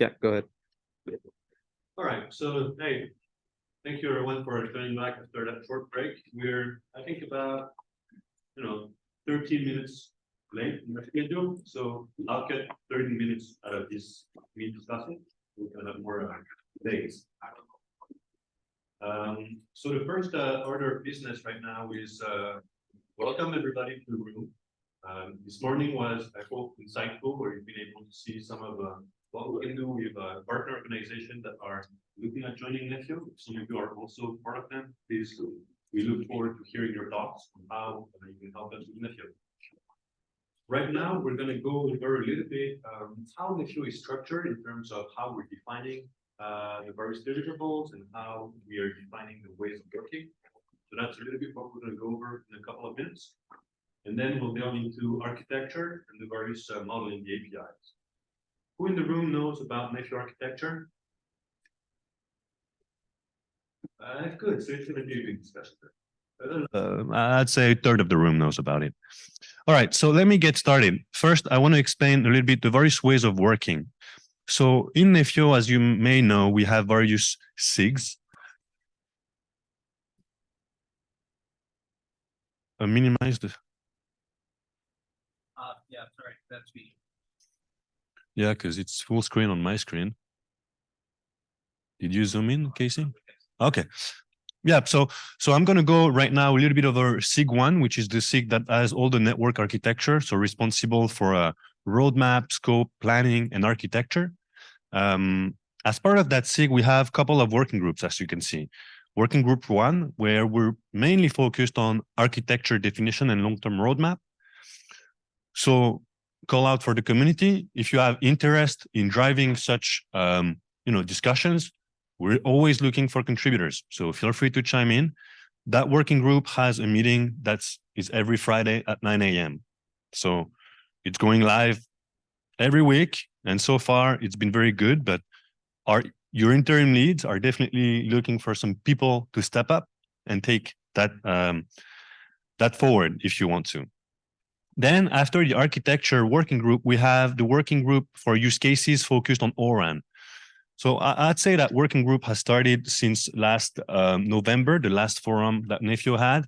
Yeah, go ahead. All right, so hey, thank you everyone for joining back after that short break. We're, I think, about 13 minutes late in the schedule, so I'll get 30 minutes out of this meet discussion. We're gonna have more days. So the first order of business right now is welcome everybody to the room. This morning was, I hope, insightful, where you've been able to see some of what we can do with partner organizations that are looking at joining Nephio. Some of you are also part of them. Please, we look forward to hearing your thoughts on how you can help us with Nephio. Right now, we're going to go over a little bit how Nephio is structured in terms of how we're defining the various deliverables and how we are defining the ways of working. So that's a little bit what we're going to go over in a couple of minutes. And then we'll delve into architecture and the various modeling the APIs. Who in the room knows about Nephio architecture? Good, so it's going to be a good discussion. I'd say a third of the room knows about it. All right, so let me get started. First, I want to explain a little bit the various ways of working. So in Nephio, as you may know, we have various SIGs. Minimize the. Yeah, sorry, that's me. Yeah, because it's full screen on my screen. Did you zoom in, Casey? Okay. Yeah, so I'm going to go right now a little bit over SIG1, which is the SIG that has all the network architecture, so responsible for a roadmap, scope, planning, and architecture. As part of that SIG, we have a couple of working groups, as you can see. Working group 1, where we're mainly focused on architecture definition and long-term roadmap. So call out for the community. If you have interest in driving such discussions, we're always looking for contributors. So feel free to chime in. That working group has a meeting is every Friday at 9 a.m. So it's going live every week. And so far it's been very good, but your interim leads are definitely looking for some people to step up and take that forward if you want to. Then after the architecture working group, we have the working group for use cases focused on ORAN. So I'd say that working group has started since last November, the last forum that Nephio had.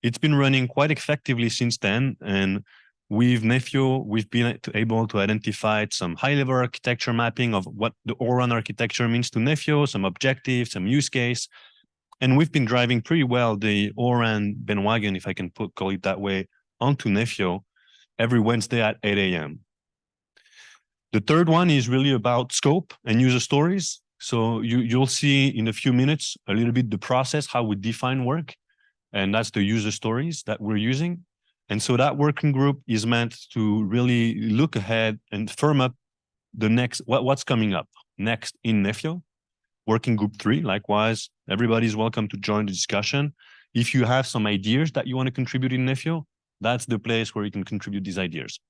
It's been running quite effectively since then. And with Nephio, we've been able to identify some high-level architecture mapping of what the ORAN architecture means to Nephio, some objectives, some use case. And we've been driving pretty well the ORAN bandwagon, if I can call it that way, onto Nephio every Wednesday at 8 a.m. The third one is really about scope and user stories. So you'll see in a few minutes a little bit the process, how we define work. And that's the user stories that we're using. And so that working group is meant to really look ahead and firm up the next, what's coming up next in Nephio. Working group 3, likewise, everybody's welcome to join the discussion. If you have some ideas that you want to contribute in Nephio, that's the place where you can contribute these ideas.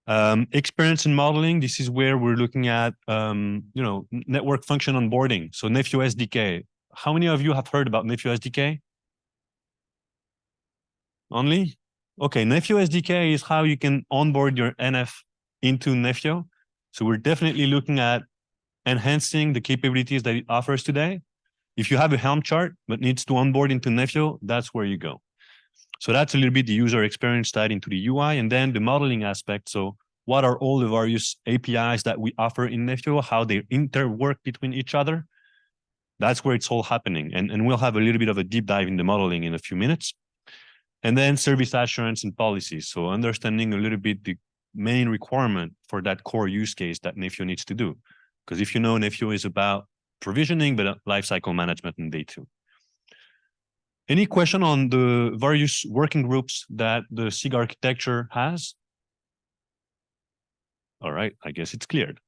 Experience and modeling, this is where we're looking at network function onboarding. So Nephio SDK. How many of you have heard about Nephio SDK? Only? Okay, Nephio SDK is how you can onboard your NF into Nephio. So we're definitely looking at enhancing the capabilities that it offers today. If you have a Helm chart but needs to onboard into Nephio, that's where you go. So that's a little bit the user experience tied into the UI, and then the modeling aspect. So what are all the various APIs that we offer in Nephio, how they interwork between each other? That's where it's all happening. And we'll have a little bit of a deep dive in the modeling in a few minutes. And then service assurance and policies. So understanding a little bit the main requirement for that core use case that Nephio needs to do. Because if you know, Nephio is about provisioning, but lifecycle management in day 2. Any question on the various working groups that the SIG architecture has? All right, I guess it's cleared.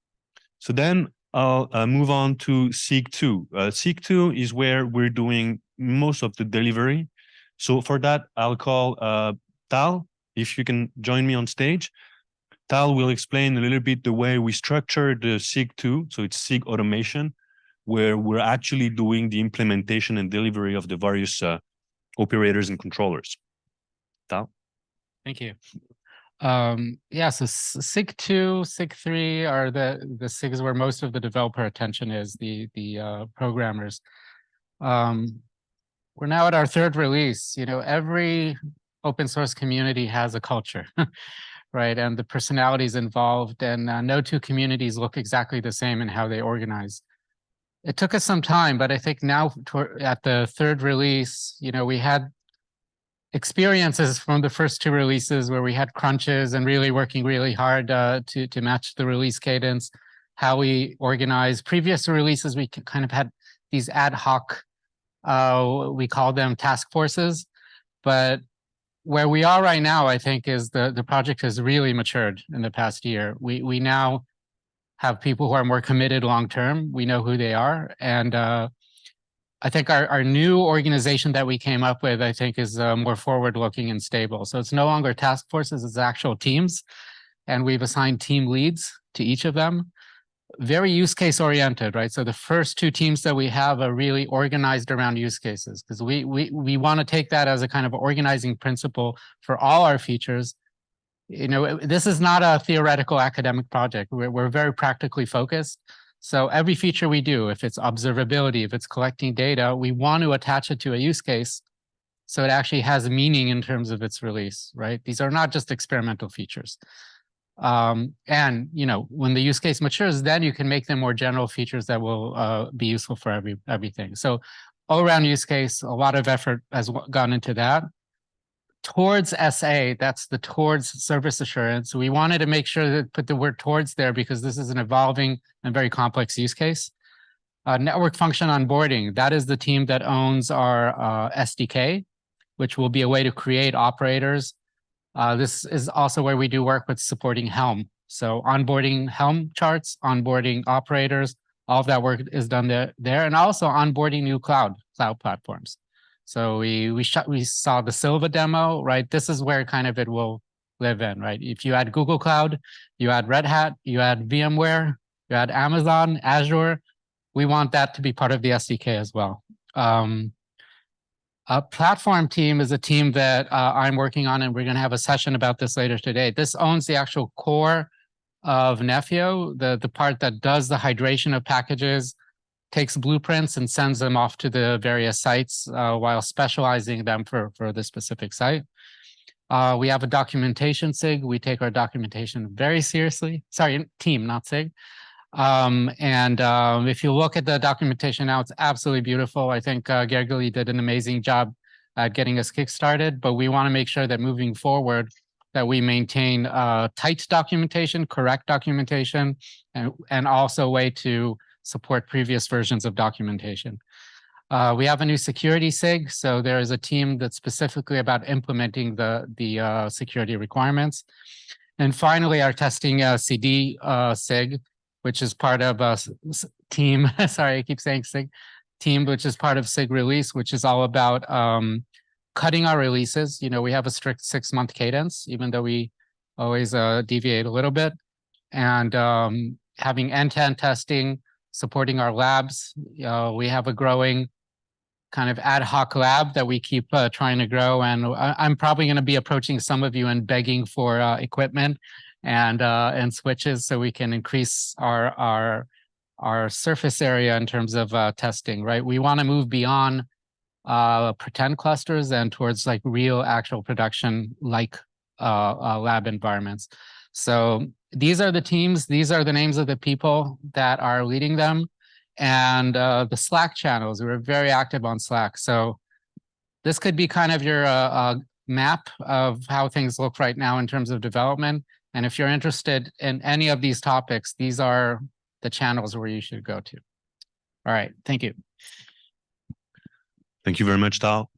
So then I'll move on to SIG2. SIG2 is where we're doing most of the delivery. So for that, I'll call Tal, if you can join me on stage. Tal will explain a little bit the way we structure the SIG2. So it's SIG automation, where we're actually doing the implementation and delivery of the various operators and controllers. Tal? Thank you. Yeah, so SIG 2, SIG 3 are the SIGs where most of the developer attention is, the programmers. We're now at our third release. You know, every open source community has a culture, right? And the personalities involved, and no two communities look exactly the same in how they organize. It took us some time, but I think now at the third release, you know, we had experiences from the first two releases where we had crunches and really working really hard to match the release cadence, how we organize. Previous releases, we kind of had these ad hoc, we call them task forces, but where we are right now, I think, is the project has really matured in the past year. We now have people who are more committed long term. We know who they are, and I think our new organization that we came up with, I think, is more forward-looking and stable. So it's no longer task forces; it's actual teams, and we've assigned team leads to each of them. Very use case oriented, right? So the first two teams that we have are really organized around use cases, because we want to take that as a kind of organizing principle for all our features. You know, this is not a theoretical academic project. We're very practically focused. So every feature we do, if it's observability, if it's collecting data, we want to attach it to a use case so it actually has meaning in terms of its release, right? These are not just experimental features. And you know, when the use case matures, then you can make them more general features that will be useful for everything. So all around use case, a lot of effort has gone into that. Towards SA, that's the towards service assurance. We wanted to make sure that put the word towards there because this is an evolving and very complex use case. Network function onboarding, that is the team that owns our SDK, which will be a way to create operators. This is also where we do work with supporting Helm. So onboarding Helm charts, onboarding operators, all of that work is done there, and also onboarding new cloud platforms. So we saw the Silva demo, right? This is where kind of it will live in, right? If you add Google Cloud, you add Red Hat, you add VMware, you add Amazon, Azure, we want that to be part of the SDK as well. A platform team is a team that I'm working on, and we're going to have a session about this later today. This owns the actual core of Nephio, the part that does the hydration of packages, takes blueprints and sends them off to the various sites while specializing them for the specific site. We have a documentation SIG. We take our documentation very seriously. Sorry, team, not SIG. If you look at the documentation now, it's absolutely beautiful. I think Gergely did an amazing job at getting us kickstarted, but we want to make sure that moving forward that we maintain tight documentation, correct documentation, and also a way to support previous versions of documentation. We have a new security SIG, so there is a team that's specifically about implementing the security requirements. And finally, our testing CD SIG, which is part of a team, sorry, I keep saying SIG, team, which is part of SIG release, which is all about cutting our releases. You know, we have a strict 6-month cadence, even though we always deviate a little bit. And having end-to-end testing, supporting our labs. We have a growing kind of ad hoc lab that we keep trying to grow. And I'm probably going to be approaching some of you and begging for equipment and switches so we can increase our surface area in terms of testing, right? We want to move beyond pretend clusters and towards like real actual production like lab environments. So these are the teams, these are the names of the people that are leading them, and the Slack channels. We're very active on Slack. So this could be kind of your map of how things look right now in terms of development. And if you're interested in any of these topics, these are the channels where you should go to. All right, thank you. Thank you very much, Tal.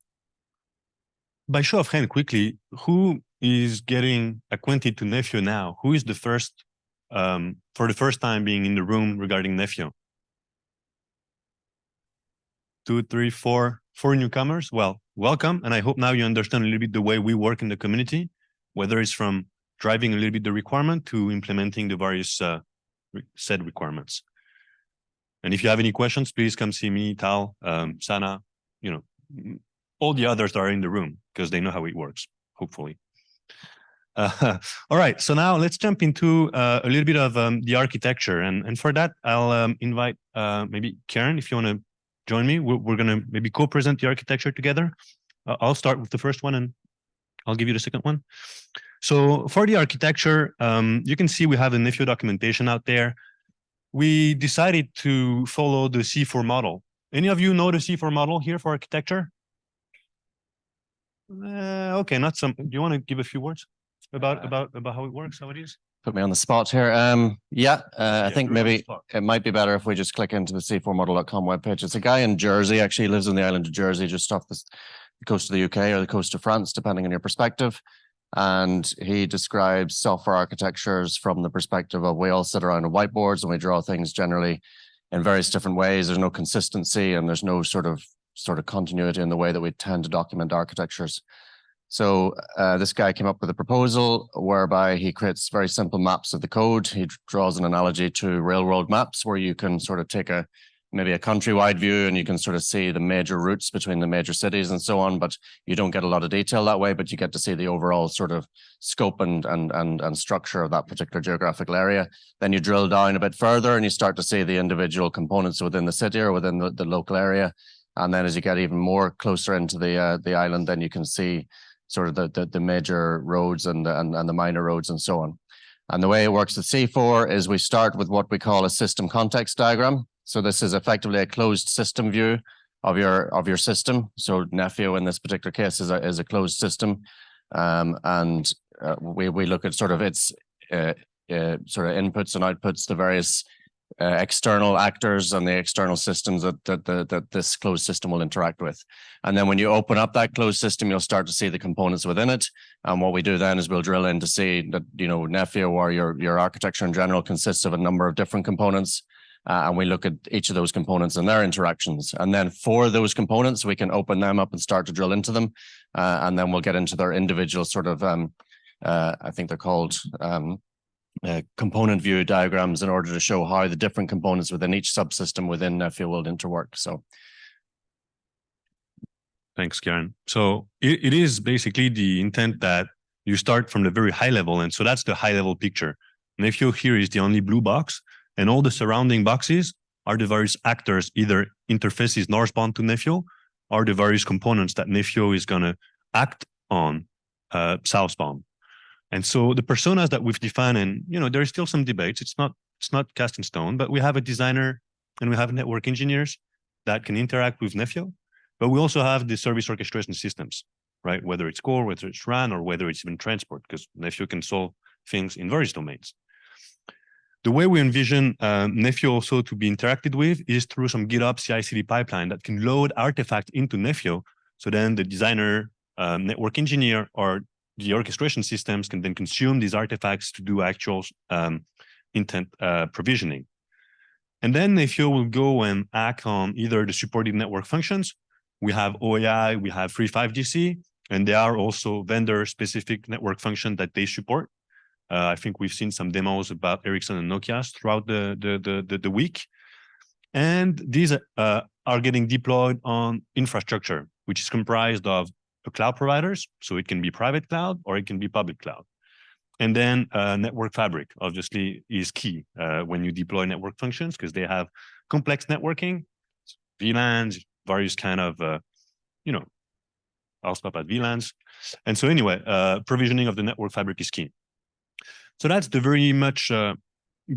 By show of hand, quickly, who is getting acquainted to Nephio now? Who is the first, for the first time being in the room regarding Nephio? 2, 3, 4 newcomers. Well, welcome. And I hope now you understand a little bit the way we work in the community, whether it's from driving a little bit the requirement to implementing the various set requirements. And if you have any questions, please come see me, Tal, Sana, you know, all the others that are in the room, because they know how it works, hopefully. All right, so now let's jump into a little bit of the architecture, and for that I'll invite maybe Karen, if you want to join me. We're going to maybe co-present the architecture together. I'll start with the first one, and I'll give you the second one. So for the architecture, you can see we have the Nephio documentation out there. We decided to follow the C4 model. Any of you know the C4 model here for architecture? Okay, not some. Do you want to give a few words about how it works, how it is? Put me on the spot here. I think maybe it might be better if we just click into the c4model.com webpage. It's a guy in Jersey, actually lives on the island of Jersey, just off the coast of the UK or the coast of France, depending on your perspective. And he describes software architectures from the perspective of, we all sit around the whiteboards and we draw things generally in various different ways. There's no consistency and there's no sort of continuity in the way that we tend to document architectures. So this guy came up with a proposal whereby he creates very simple maps of the code. He draws an analogy to railroad maps where you can sort of take maybe a countrywide view and you can sort of see the major routes between the major cities and so on, but you don't get a lot of detail that way, but you get to see the overall sort of scope and structure of that particular geographical area. Then you drill down a bit further and you start to see the individual components within the city or within the local area. And then as you get even more closer into the island, then you can see sort of the major roads and the minor roads and so on. And the way it works with C4 is we start with what we call a system context diagram. So this is effectively a closed system view of your system. So Nephio in this particular case is a closed system, and we look at sort of its sort of inputs and outputs, the various external actors and the external systems that this closed system will interact with. And then when you open up that closed system, you'll start to see the components within it. And what we do then is we'll drill in to see that, you know, Nephio or your architecture in general consists of a number of different components. And we look at each of those components and their interactions. And then for those components, we can open them up and start to drill into them. And then we'll get into their individual sort of, I think they're called component view diagrams in order to show how the different components within each subsystem within Nephio will interwork. So. Thanks, Karen. So it is basically the intent that you start from the very high level. And so that's the high level picture. Nephio here is the only blue box. And all the surrounding boxes are the various actors, either interfaces northbound to Nephio or the various components that Nephio is going to act on southbound. And so the personas that we've defined, and you know, there is still some debates. It's not cast in stone, but we have a designer and we have network engineers that can interact with Nephio. But we also have the service orchestration systems, right? Whether it's core, whether it's RAN, or whether it's even transport, because Nephio can solve things in various domains. The way we envision Nephio also to be interacted with is through some GitHub CI/CD pipeline that can load artifacts into Nephio. So then the designer, network engineer, or the orchestration systems can then consume these artifacts to do actual intent provisioning. And then Nephio will go and act on either the supported network functions. We have OAI, we have Free5GC, and there are also vendor-specific network functions that they support. I think we've seen some demos about Ericsson and Nokia's throughout the week. And these are getting deployed on infrastructure, which is comprised of cloud providers. So it can be private cloud or it can be public cloud. And then network fabric, obviously, is key when you deploy network functions because they have complex networking, VLANs, various kind of, I'll stop at VLANs. And so anyway, provisioning of the network fabric is key. So that's the very much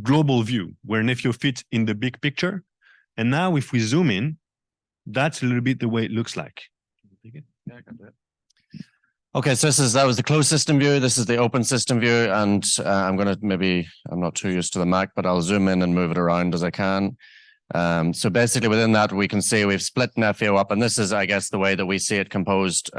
global view where Nephio fits in the big picture. And now if we zoom in, that's a little bit the way it looks like. Okay, so that was the closed system view. This is the open system view. And I'm not too used to the Mac, but I'll zoom in and move it around as I can. So basically within that, we can see we've split Nephio up. And this is, I guess, the way that we see it composed,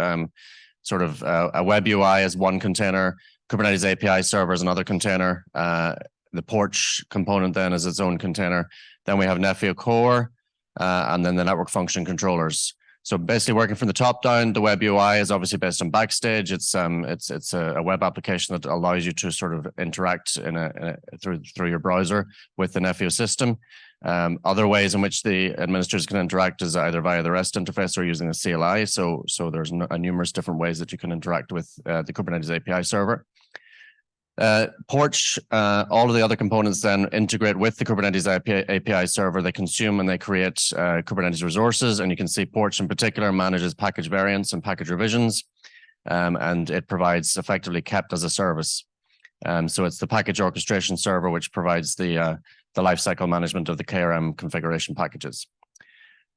sort of a web UI as one container, Kubernetes API server is another container. The Porch component then is its own container. Then we have Nephio core, and then the network function controllers. So basically working from the top down, the web UI is obviously based on Backstage. It's a web application that allows you to sort of interact through your browser with the Nephio system. Other ways in which the administrators can interact is either via the REST interface or using the CLI. So there's numerous different ways that you can interact with the Kubernetes API server. Porch, all of the other components then integrate with the Kubernetes API server. They consume and they create Kubernetes resources. And you can see Porch in particular manages package variants and package revisions. And it provides effectively kept as a service. So it's the package orchestration server, which provides the lifecycle management of the KRM configuration packages.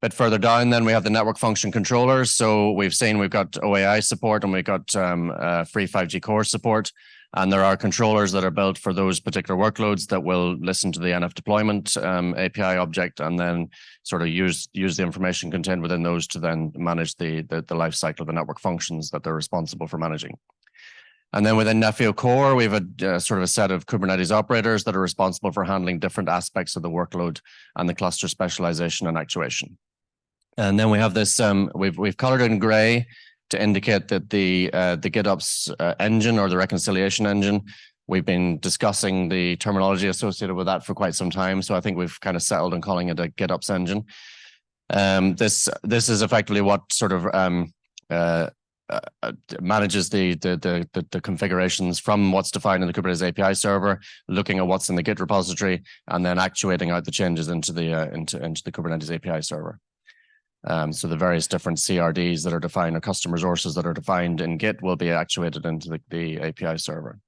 A bit further down, then we have the network function controllers. So we've seen we've got OAI support and we've got free 5G core support. And there are controllers that are built for those particular workloads that will listen to the NF deployment API object and then sort of use the information contained within those to then manage the life cycle of the network functions that they're responsible for managing. And then within Nephio core, we have a sort of a set of Kubernetes operators that are responsible for handling different aspects of the workload and the cluster specialization and actuation. And then we have this, we've colored it in gray to indicate that the GitOps engine or the reconciliation engine, we've been discussing the terminology associated with that for quite some time. So I think we've kind of settled on calling it a GitOps engine. This is effectively what sort of manages the configurations from what's defined in the Kubernetes API server, looking at what's in the Git repository, and then actuating out the changes into the Kubernetes API server. So the various different CRDs that are defined or custom resources that are defined in Git will be actuated into the API server.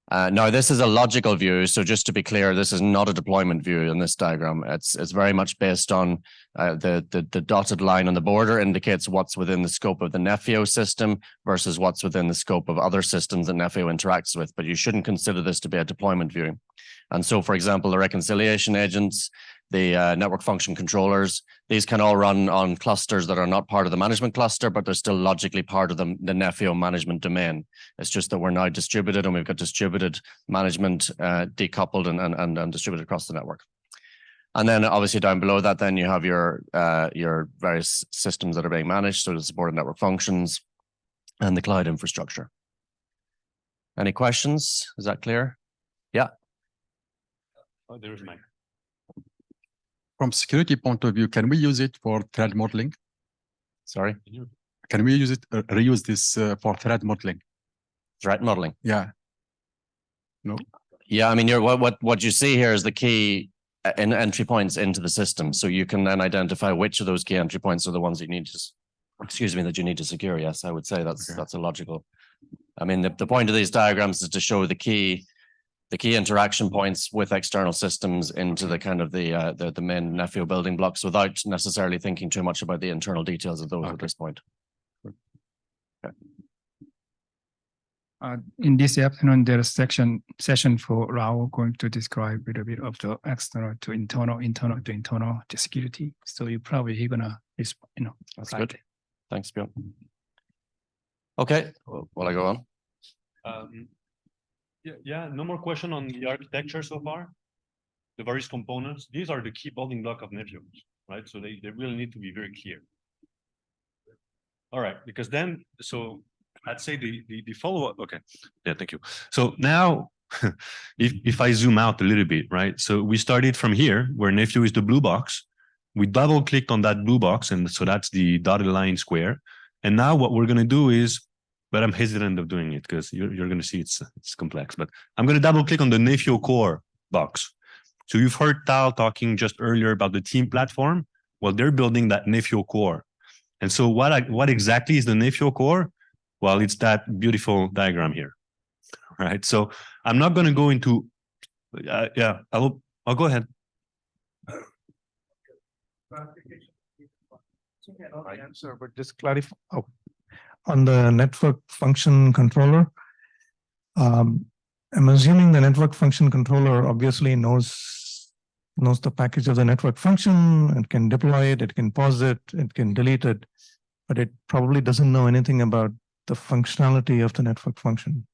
Now, this is a logical view. So just to be clear, this is not a deployment view in this diagram. It's very much based on the dotted line on the border indicates what's within the scope of the Nephio system versus what's within the scope of other systems that Nephio interacts with. But you shouldn't consider this to be a deployment view. And so, for example, the reconciliation agents, the network function controllers, these can all run on clusters that are not part of the management cluster, but they're still logically part of the Nephio management domain. It's just that we're now distributed and we've got distributed management decoupled and distributed across the network. And then obviously down below that, then you have your various systems that are being managed, so the supported network functions and the cloud infrastructure. Any questions? Is that clear? Yeah. Oh, there's Mike. From security point of view, can we use it for threat modeling? Sorry? Can we use it, reuse this for threat modeling? Threat modeling? Yeah. No? Yeah, I mean, what you see here is the key entry points into the system. So you can then identify which of those key entry points are the ones you need to, that you need to secure. Yes, I would say that's a logical. I mean, the point of these diagrams is to show the key interaction points with external systems into the kind of the main Nephio building blocks without necessarily thinking too much about the internal details of those at this point. Okay. In this afternoon, there's session for Rao going to describe a little bit of the external to internal to internal to security. So you probably gonna, That's good. Thanks, Bjorn. Okay, will I go on? Yeah, no more question on the architecture so far. The various components, these are the key building block of Nephio, right? So they really need to be very clear. All right, because then, so I'd say the follow-up, okay. Yeah, thank you. So now, if I zoom out a little bit, right? So we started from here, where Nephio is the blue box. We double clicked on that blue box, and so that's the dotted line square. And now what we're gonna do is, but I'm hesitant of doing it because you're going to see it's complex. But I'm going to double click on the Nephio core box. So you've heard Tal talking just earlier about the team platform. Well, they're building that Nephio core. And so what exactly is the Nephio core? Well, it's that beautiful diagram here, right? So I'm not going to go into, yeah, I'll go ahead. Right. Answer, but just clarify. Oh. On the network function controller, I'm assuming the network function controller obviously knows the package of the network function, it can deploy it, it can pause it, it can delete it, but it probably doesn't know anything about the functionality of the network function.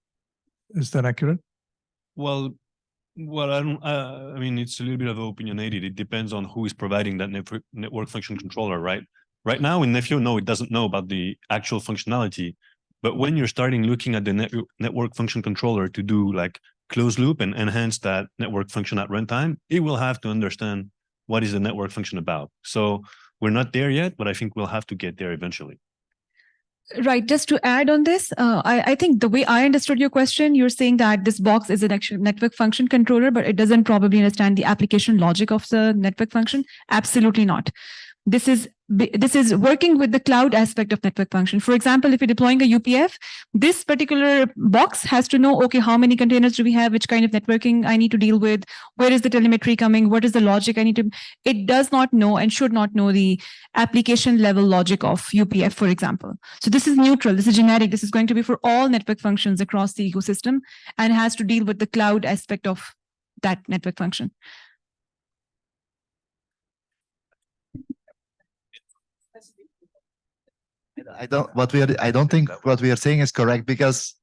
Is that accurate? Well, I mean, it's a little bit of opinionated. It depends on who is providing that network function controller, right? Right now in Nephio, no, it doesn't know about the actual functionality. But when you're starting looking at the network function controller to do like closed loop and enhance that network function at runtime, it will have to understand what is the network function about. So we're not there yet, but I think we'll have to get there eventually. Right. Just to add on this, I think the way I understood your question, you're saying that this box is an actual network function controller, but it doesn't probably understand the application logic of the network function. Absolutely not. This is working with the cloud aspect of network function. For example, if you're deploying a UPF, this particular box has to know, okay, how many containers do we have? Which kind of networking I need to deal with? Where is the telemetry coming? What is the logic I need to? It does not know and should not know the application level logic of UPF, for example. So this is neutral. This is generic. This is going to be for all network functions across the ecosystem and has to deal with the cloud aspect of that network function. I don't think what we are saying is correct, because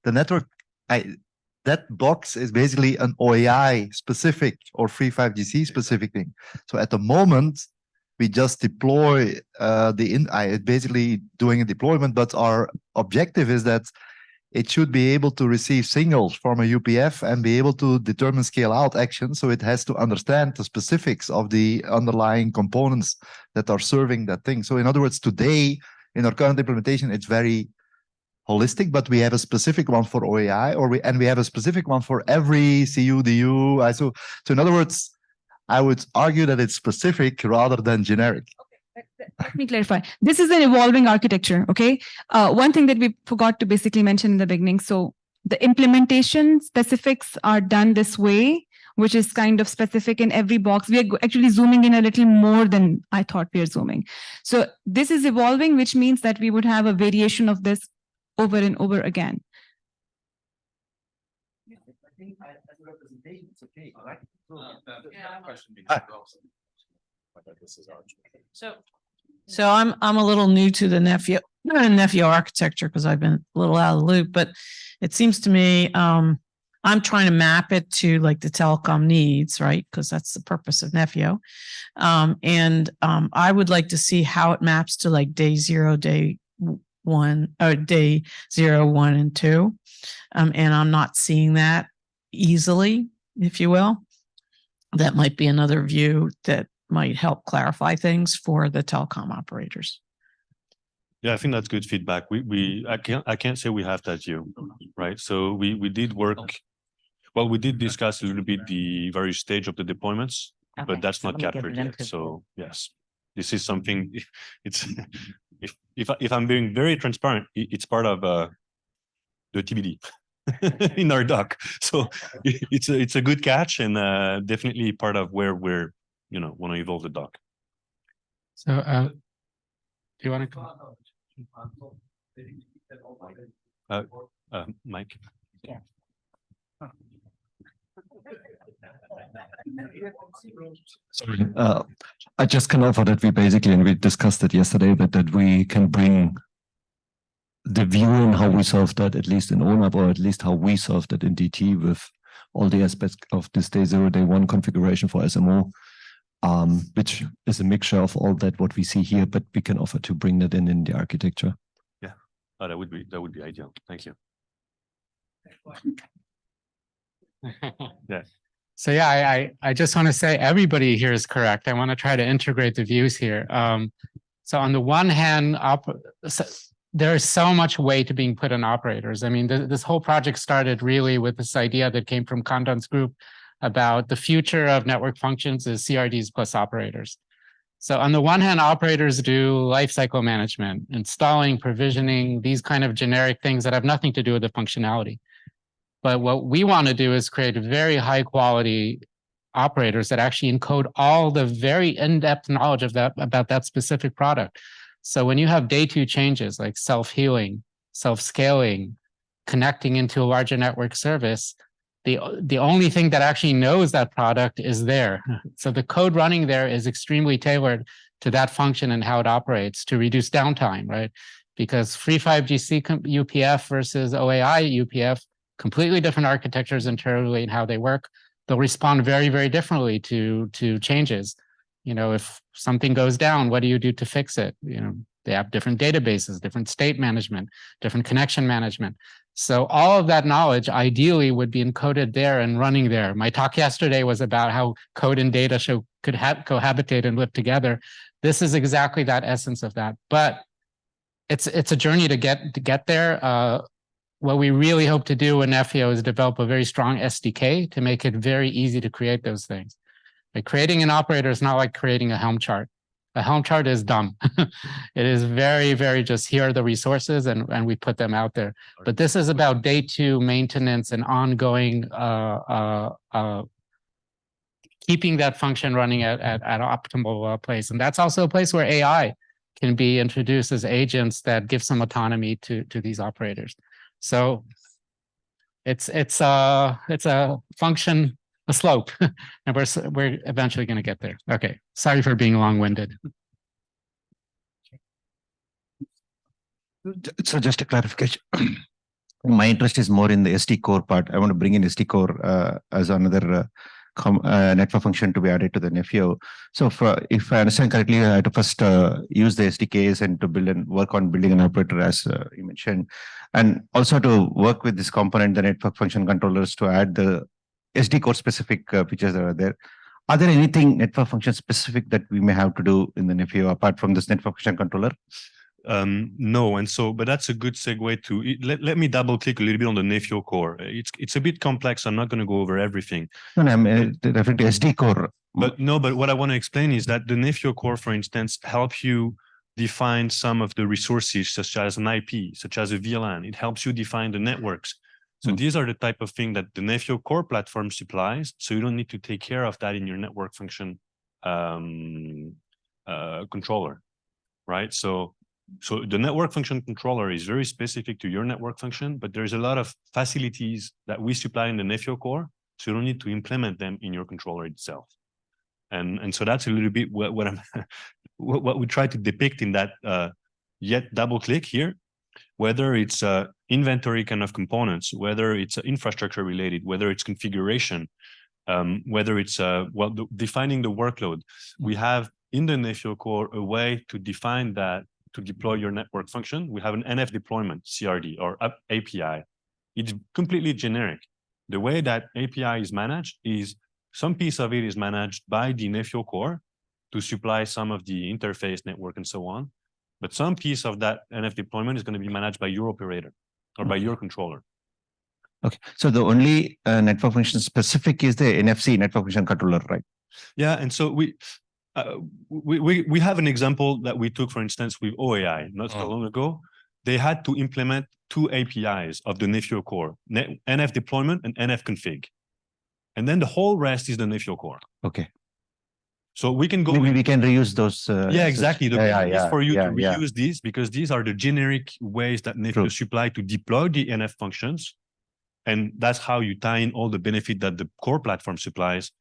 the network, that box is basically an OAI specific or free 5GC specific thing. So at the moment, we just deploy basically doing a deployment, but our objective is that it should be able to receive signals from a UPF and be able to determine scale out action. So it has to understand the specifics of the underlying components that are serving that thing. So in other words, today in our current implementation, it's very holistic, but we have a specific one for OAI, and we have a specific one for every CU, DU, ISO. So in other words, I would argue that it's specific rather than generic. Let me clarify. This is an evolving architecture, okay? One thing that we forgot to basically mention in the beginning. So the implementation specifics are done this way, which is kind of specific in every box. We are actually zooming in a little more than I thought we are zooming. So this is evolving, which means that we would have a variation of this over and over again. So I'm a little new to the Nephio architecture because I've been a little out of the loop, but it seems to me I'm trying to map it to like the telecom needs, right? Because that's the purpose of Nephio. I would like to see how it maps to like day 0, day 1, or day 0, 1, and 2. And I'm not seeing that easily, if you will. That might be another view that might help clarify things for the telecom operators. Yeah, I think that's good feedback. I can't say we have that view, right? So we did work. Well, we did discuss a little bit the various stage of the deployments, but that's not captured yet. So yes, this is something. It's if I'm being very transparent, it's part of the TBD in our doc. So it's a good catch, and definitely part of where we're want to evolve the doc. So do you want to Mike? Yeah. Sorry, I just can offer that we basically, and we discussed it yesterday, that we can bring the view on how we solve that, at least in ONAP, or at least how we solve that in DT with all the aspects of this day 0, day 1 configuration for SMO, which is a mixture of all that what we see here, but we can offer to bring that in the architecture. Yeah, that would be ideal. Thank you. Yeah. So yeah, I just want to say everybody here is correct. I want to try to integrate the views here. So on the one hand, there is so much weight to being put on operators. I mean, this whole project started really with this idea that came from Condon's group about the future of network functions is CRDs plus operators. So on the one hand, operators do lifecycle management, installing, provisioning, these kind of generic things that have nothing to do with the functionality. But what we want to do is create very high quality operators that actually encode all the very in-depth knowledge of about that specific product. So when you have day 2 changes like self-healing, self-scaling, connecting into a larger network service, the only thing that actually knows that product is there. So the code running there is extremely tailored to that function and how it operates to reduce downtime, right? Because free 5GC UPF versus OAI UPF, completely different architectures internally and how they work. They'll respond very, very differently to changes. If something goes down, what do you do to fix it? They have different databases, different state management, different connection management. So all of that knowledge ideally would be encoded there and running there. My talk yesterday was about how code and data could cohabitate and live together. This is exactly that essence of that. But it's a journey to get there. What we really hope to do in Nephio is develop a very strong SDK to make it very easy to create those things. Like creating an operator is not like creating a Helm chart. A Helm chart is dumb. It is very, very just here are the resources and we put them out there. But this is about day two maintenance and ongoing keeping that function running at optimal place. And that's also a place where AI can be introduced as agents that give some autonomy to these operators. So it's a function, a slope, and we're eventually going to get there. Okay, sorry for being long-winded. So just a clarification. My interest is more in the SD core part. I want to bring in SD core as another network function to be added to the Nephio. So if I understand correctly, I had to first use the SDKs and to build and work on building an operator, as you mentioned, and also to work with this component, the network function controllers, to add the SD core specific features that are there. Are there anything network function specific that we may have to do in the Nephio apart from this network function controller? No, and so, but that's a good segue to let me double click a little bit on the Nephio core. It's a bit complex. I'm not going to go over everything. No, I'm referring to SD core. But no, but what I want to explain is that the Nephio core, for instance, helps you define some of the resources, such as an IP, such as a VLAN. It helps you define the networks. So these are the type of thing that the Nephio core platform supplies. So you don't need to take care of that in your network function controller, right? So the network function controller is very specific to your network function, but there's a lot of facilities that we supply in the Nephio core, so you don't need to implement them in your controller itself. And so that's a little bit what I'm what we try to depict in that yet double click here, whether it's inventory kind of components, whether it's infrastructure related, whether it's configuration, whether it's defining the workload. We have in the Nephio core a way to define that, to deploy your network function. We have an NF deployment, CRD, or API. It's completely generic. The way that API is managed is some piece of it is managed by the Nephio core to supply some of the interface network and so on. But some piece of that NF deployment is going to be managed by your operator or by your controller. Okay, so the only network function specific is the NFC network function controller, right? Yeah, and so we have an example that we took, for instance, with OAI not so long ago. They had to implement two APIs of the Nephio core, NF deployment and NF config. And then the whole rest is the Nephio core. Okay. So we can go. Maybe we can reuse those. Yeah, exactly. The goal is for you to yeah. reuse these, because these are the generic ways that Nephio supply to deploy the NF functions. And that's how you tie in all the benefit that the core platform supplies.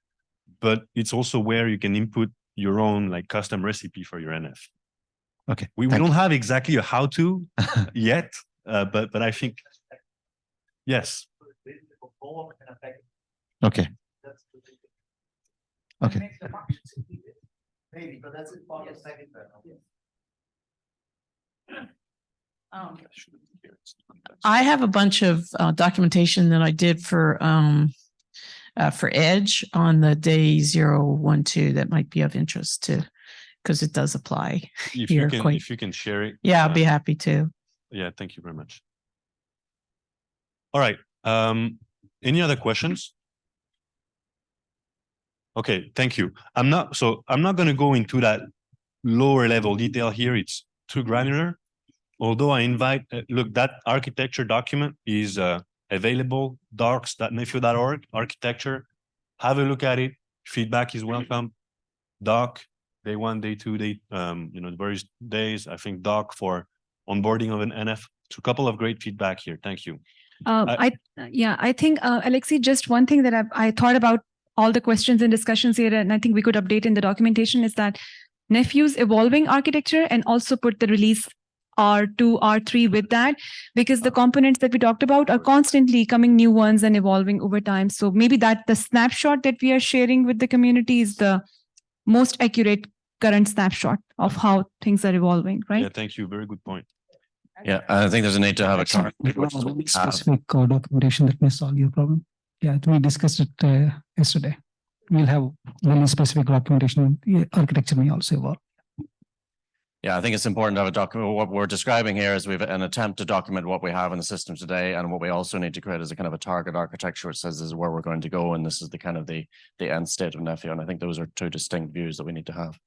But it's also where you can input your own like custom recipe for your NF. Okay. We don't have exactly a how-to yet, but I think, yes. Okay. Okay. Maybe, but that's part of the second I have a bunch of documentation that I did for Edge on the day 012 that might be of interest to, because it does apply If here. you can share it. Yeah, I'll be happy to. Yeah, thank you very much. All right. Any other questions? Okay, thank you. I'm not going to go into that lower level detail here. It's too granular. Although I invite, look, that architecture document is available, docs.nephio.org, architecture. Have a look at it. Feedback is welcome. Doc, day 1, day 2, day, various days. I think doc for onboarding of an NF. So a couple of great feedback here. Thank you. I think, Alexei, just one thing that I thought about all the questions and discussions here, and I think we could update in the documentation, is that Nephio's evolving architecture and also put the release R2, R3 with that, because the components that we talked about are constantly coming new ones and evolving over time. So maybe that the snapshot that we are sharing with the community is the most accurate current snapshot of how things are evolving, right? Yeah, thank you. Very good point. Yeah, I think there's a need to have a specific code documentation that may solve your problem. Yeah, we discussed it yesterday. We'll have really specific documentation. Architecture may also evolve. Yeah, I think it's important to have a document. What we're describing here is we've an attempt to document what we have in the system today, and what we also need to create is a kind of a target architecture which says this is where we're going to go, and this is the kind of the end state of Nephio. And I think those are two distinct views that we need to have.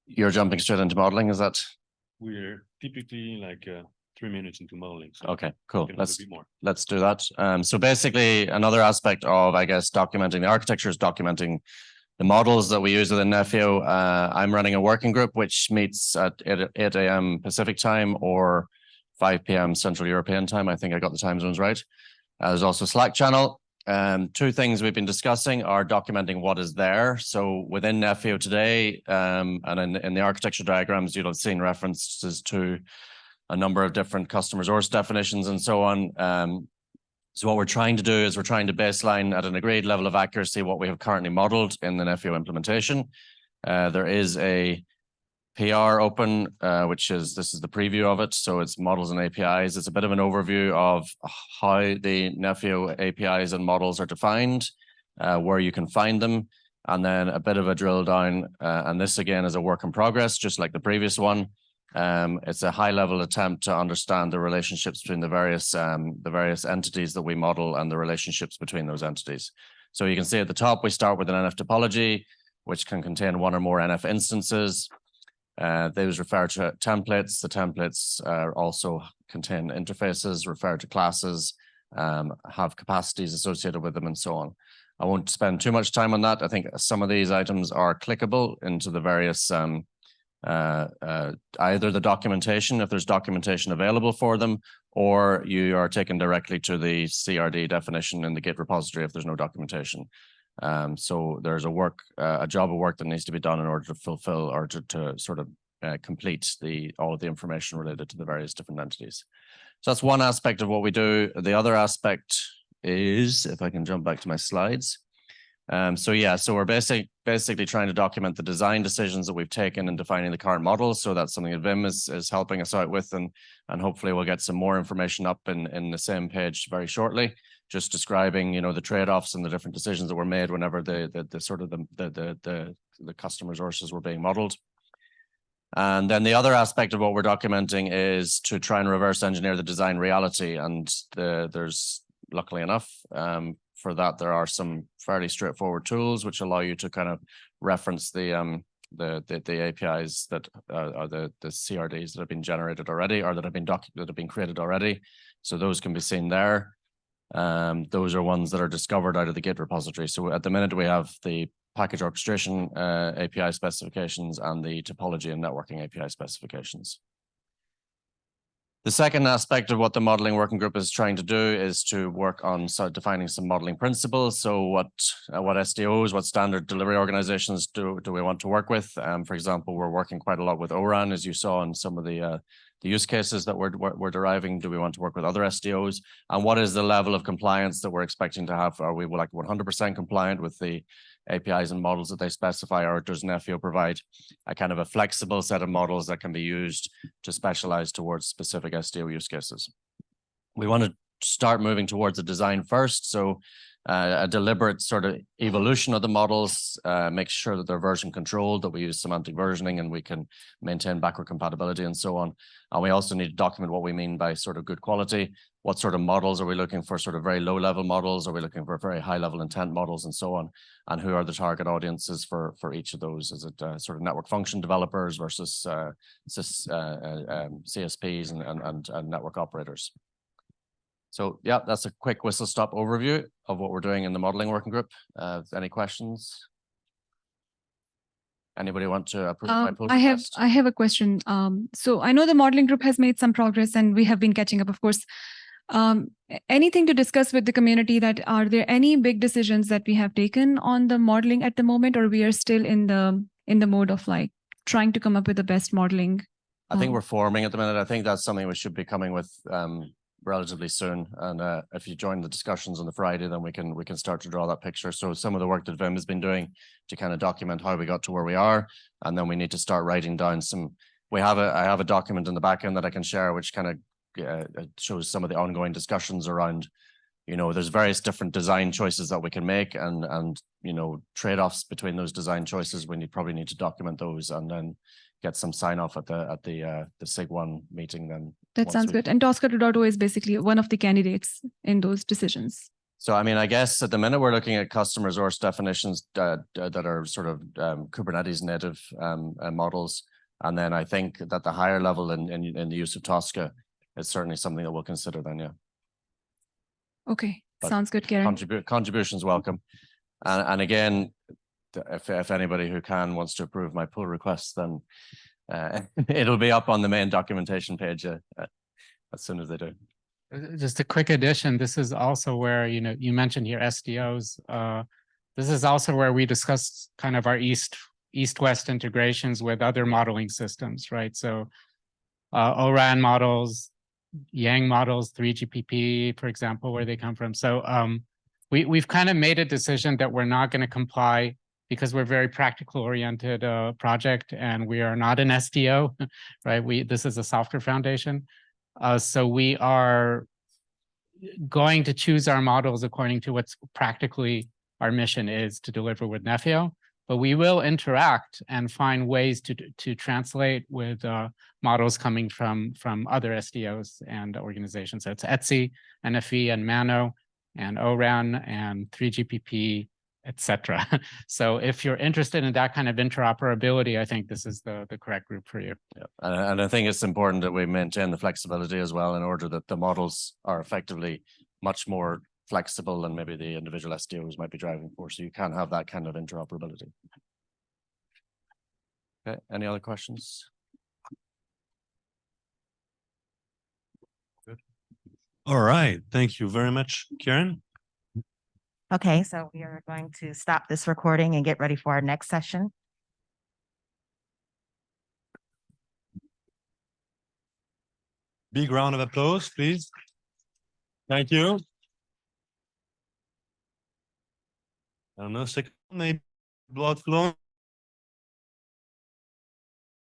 You're jumping straight into modeling, is that? We're typically like 3 minutes into modeling. So Okay, cool. we can have a bit more. Let's do that. So basically, another aspect of, I guess, documenting the architecture is documenting the models that we use within Nephio. I'm running a working group which meets at 8 a.m. Pacific time or 5 p.m. Central European time. I think I got the time zones right. There's also a Slack channel. Two things we've been discussing are documenting what is there. So within Nephio today, and in the architecture diagrams, you'll have seen references to a number of different custom resource definitions and so on. So what we're trying to do is we're trying to baseline at an agreed level of accuracy what we have currently modeled in the Nephio implementation. There is a PR open, this is the preview of it. So it's models and APIs. It's a bit of an overview of how the Nephio APIs and models are defined, where you can find them, and then a bit of a drill down. And this again is a work in progress, just like the previous one. It's a high level attempt to understand the relationships between the various entities that we model and the relationships between those entities. So you can see at the top, we start with an NF topology, which can contain one or more NF instances. Those refer to templates. The templates also contain interfaces, refer to classes, have capacities associated with them, and so on. I won't spend too much time on that. I think some of these items are clickable into the various either the documentation, if there's documentation available for them, or you are taken directly to the CRD definition in the Git repository if there's no documentation. So there's a job of work that needs to be done in order to fulfill or to sort of complete all of the information related to the various different entities. So that's one aspect of what we do. The other aspect is, if I can jump back to my slides. So we're basically trying to document the design decisions that we've taken in defining the current models. So that's something that Vim is helping us out with, and hopefully we'll get some more information up in the same page very shortly, just describing, the trade-offs and the different decisions that were made whenever the custom resources were being modeled. And then the other aspect of what we're documenting is to try and reverse engineer the design reality. And there's, luckily enough, for that, there are some fairly straightforward tools which allow you to kind of reference the APIs that are the CRDs that have been generated already, or that have been created already. So those can be seen there. Those are ones that are discovered out of the Git repository. So at the minute we have the package orchestration API specifications and the topology and networking API specifications. The second aspect of what the modeling working group is trying to do is to work on defining some modeling principles. So what SDOs, what standard delivery organizations do we want to work with? For example, we're working quite a lot with ORAN, as you saw in some of the use cases that we're deriving. Do we want to work with other SDOs? And what is the level of compliance that we're expecting to have? Are we like 100% compliant with the APIs and models that they specify, or does Nephio provide a kind of a flexible set of models that can be used to specialize towards specific SDO use cases? We want to start moving towards a design first. So a deliberate sort of evolution of the models, make sure that they're version controlled, that we use semantic versioning and we can maintain backward compatibility and so on. And we also need to document what we mean by sort of good quality. What sort of models are we looking for? Sort of very low level models? Are we looking for very high level intent models and so on? And who are the target audiences for each of those? Is it sort of network function developers versus CSPs and network operators? So yeah, that's a quick whistle stop overview of what we're doing in the modeling working group. Any questions? Anybody want to approve my post? I have a question. So I know the modeling group has made some progress and we have been catching up, of course. Anything to discuss with the community, that are there any big decisions that we have taken on the modeling at the moment, or we are still in the mode of like trying to come up with the best modeling? I think we're forming at the minute. I think that's something we should be coming with relatively soon. And if you join the discussions on the Friday, then we can start to draw that picture. So some of the work that Vim has been doing to kind of document how we got to where we are, and then we need to start writing down some. I have a document in the back end that I can share, which kind of shows some of the ongoing discussions around, there's various different design choices that we can make, and trade-offs between those design choices. We probably need to document those and then get some sign off at the SIG1 meeting then. That once sounds we- good. And Tosca 2.0 is basically one of the candidates in those decisions. So, I mean, I guess at the minute we're looking at custom resource definitions that are sort of Kubernetes native models. And then I think that the higher level in the use of Tosca is certainly something that we'll consider then, yeah. Okay, But sounds good, Karen. Contributions welcome. And again, if anybody who wants to approve my pull request, then it'll be up on the main documentation page as soon as they do. Just a quick addition, this is also where, you mentioned here SDOs. This is also where we discussed kind of our east-west integrations with other modeling systems, right? So ORAN models, Yang models, 3GPP, for example, where they come from. So we've kind of made a decision that we're not going to comply because we're very practical oriented project and we are not an SDO, right? This is a software foundation. So we are going to choose our models according to what's practically our mission is to deliver with Nephio, but we will interact and find ways to translate with models coming from other SDOs and organizations. So it's ETSI, NFV, and MANO, and ORAN, and 3GPP, etc. So if you're interested in that kind of interoperability, I think this is the correct group for you. Yeah. And I think it's important that we maintain the flexibility as well in order that the models are effectively much more flexible than maybe the individual SDOs might be driving for. So you can have that kind of interoperability. Okay, any other questions? Good. All right, thank you very much, Karen. Okay, so we are going to stop this recording and get ready for our next session. Big round of applause, please. Thank you. I don't know, second, maybe blood flow.